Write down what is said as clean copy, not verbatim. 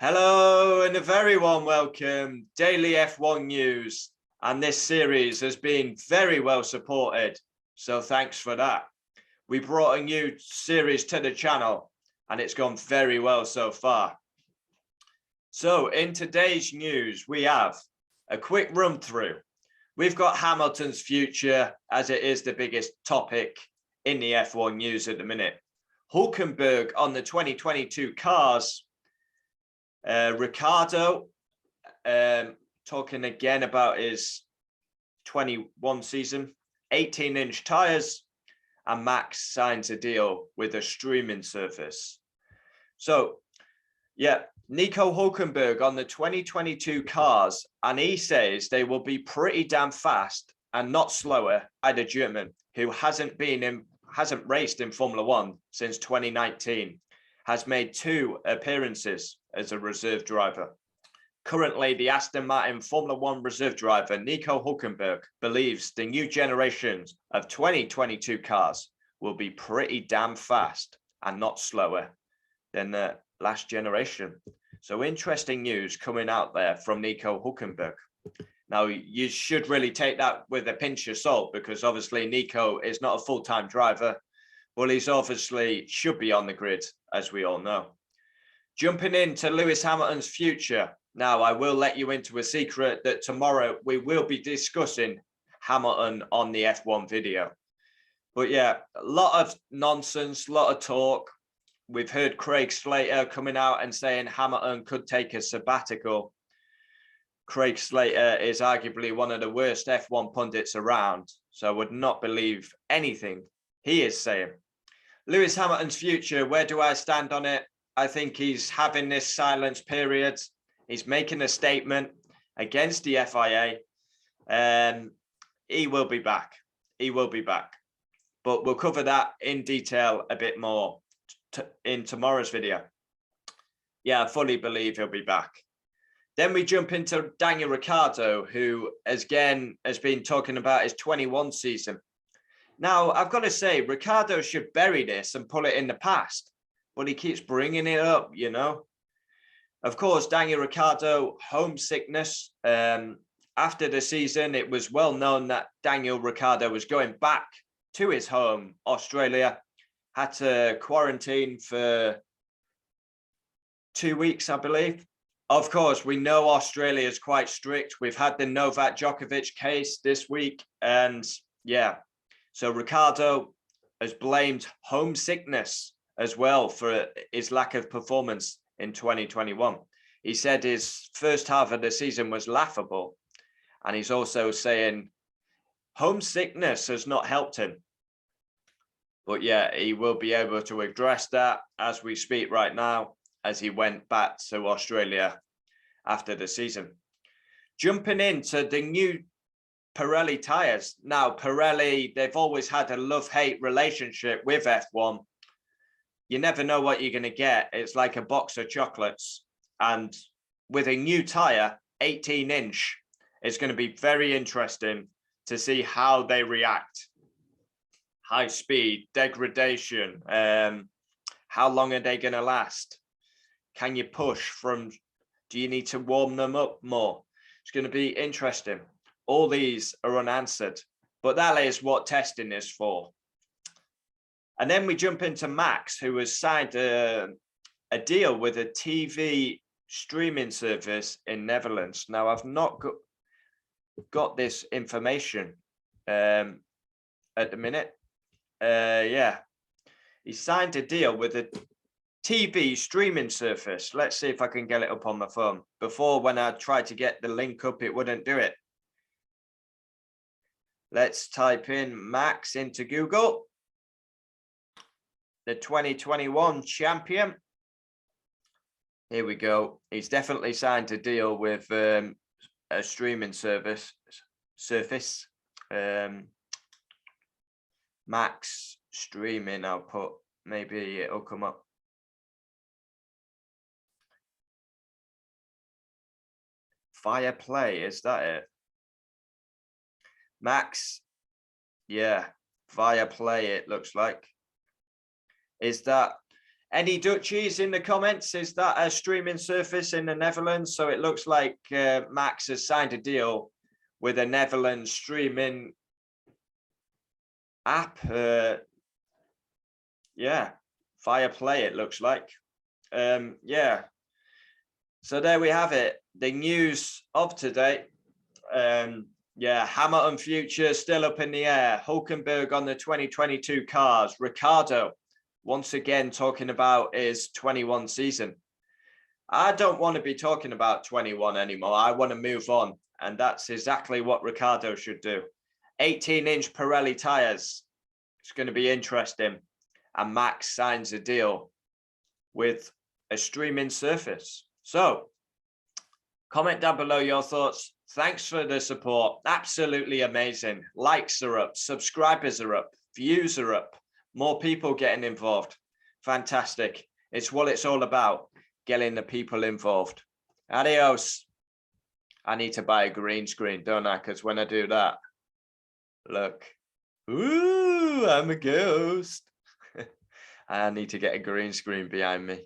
Hello and a very warm welcome, Daily F1 News. And this series has been very well supported, so thanks for that. We brought a new series to the channel and it's gone very well so far. So in today's news, we have a quick run through. We've got Hamilton's future, as it is the biggest topic in the F1 news at the minute. Hulkenberg on the 2022 cars. Ricciardo talking again about his 21 season, 18-inch tires, and Max signs a deal with a streaming service. So, yeah, Nico Hulkenberg on the 2022 cars, and he says they will be pretty damn fast and not slower by the German, who hasn't raced in Formula One since 2019. Has made 2 appearances as a reserve driver. Currently, the Aston Martin Formula One reserve driver, Nico Hulkenberg, believes the new generations of 2022 cars will be pretty damn fast and not slower than the last generation. So interesting news coming out there from Nico Hulkenberg. Now, you should really take that with a pinch of salt because obviously Nico is not a full-time driver. Well, he's obviously should be on the grid, as we all know. Jumping into Lewis Hamilton's future. Now, I will let you into a secret that tomorrow we will be discussing Hamilton on the F1 video. But yeah, a lot of nonsense, a lot of talk. We've heard Craig Slater coming out and saying Hamilton could take a sabbatical. Craig Slater is arguably one of the worst F1 pundits around, so I would not believe anything he is saying. Lewis Hamilton's future, where do I stand on it? I think he's having this silence period. He's making a statement against the FIA. He will be back. He will be back. But we'll cover that in detail a bit more in tomorrow's video. Yeah, I fully believe he'll be back. Then we jump into Daniel Ricciardo, who again has been talking about his 21 season. Now, I've got to say, Ricciardo should bury this and put it in the past, but he keeps bringing it up, you know. Of course, Daniel Ricciardo, homesickness. After the season, it was well known that Daniel Ricciardo was going back to his home, Australia, had to quarantine for 2 weeks, I believe. Of course, we know Australia is quite strict. We've had the Novak Djokovic case this week, and yeah. So Ricciardo has blamed homesickness as well for his lack of performance in 2021. He said his first half of the season was laughable. And he's also saying homesickness has not helped him. But yeah, he will be able to address that as we speak right now, as he went back to Australia after the season. Jumping into the new Pirelli tires. Now, Pirelli, they've always had a love-hate relationship with F1. You never know what you're going to get. It's like a box of chocolates. And with a new tire, 18-inch, it's going to be very interesting to see how they react. High speed, degradation, how long are they going to last? Can you push from, do you need to warm them up more? It's going to be interesting. All these are unanswered, but that is what testing is for. And then we jump into Max, who has signed a deal with a TV streaming service in Netherlands. Now, I've not got this information at the minute. Yeah, he signed a deal with a TV streaming service. Let's see if I can get it up on my phone. Before, when I tried to get the link up, it wouldn't do it. Let's type in Max into Google. The 2021 champion. Here we go. He's definitely signed a deal with a streaming service. Max streaming, I'll put, maybe it'll come up. Fireplay, is that it? Max, yeah, Viaplay, it looks like. Is that Any Dutchies in the comments? Is that a streaming service in the Netherlands? So it looks like Max has signed a deal with a Netherlands streaming app. Yeah, via Play, it looks like. Yeah. So there we have it. The news of today. Yeah, Hamilton future still up in the air. Hulkenberg on the 2022 cars. Ricciardo once again talking about his 21 season. I don't want to be talking about 21 anymore. I want to move on. And that's exactly what Ricciardo should do. 18-inch Pirelli tires. It's going to be interesting. And Max signs a deal with a streaming surface. So comment down below your thoughts. Thanks for the support. Absolutely amazing. Likes are up, subscribers are up, views are up, more people getting involved. Fantastic. It's what it's all about, getting the people involved. Adios. I need to buy a green screen, don't I? Because when I do that, look. Ooh, I'm a ghost. I need to get a green screen behind me.